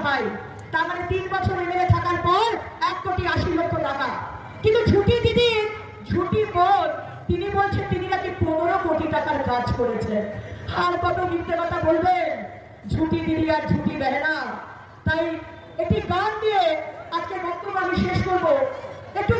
পাই, তার মানে 3 বছর এমএলএ থাকার পর 1,80,00,000 টাকা। কিন্তু ঝুটি দিদি, ঝুটি বোন, তিনি বলছেন তিনি নাকি 15 কোটি টাকার কাজ করেছেন। আর কত মিথ্যে কথা বলবেন ঝুটি দিদি আর ঝুটি বেহেনা। তাই একটি গান দিয়ে আজকে বক্তব্য আমি শেষ করবো। একটু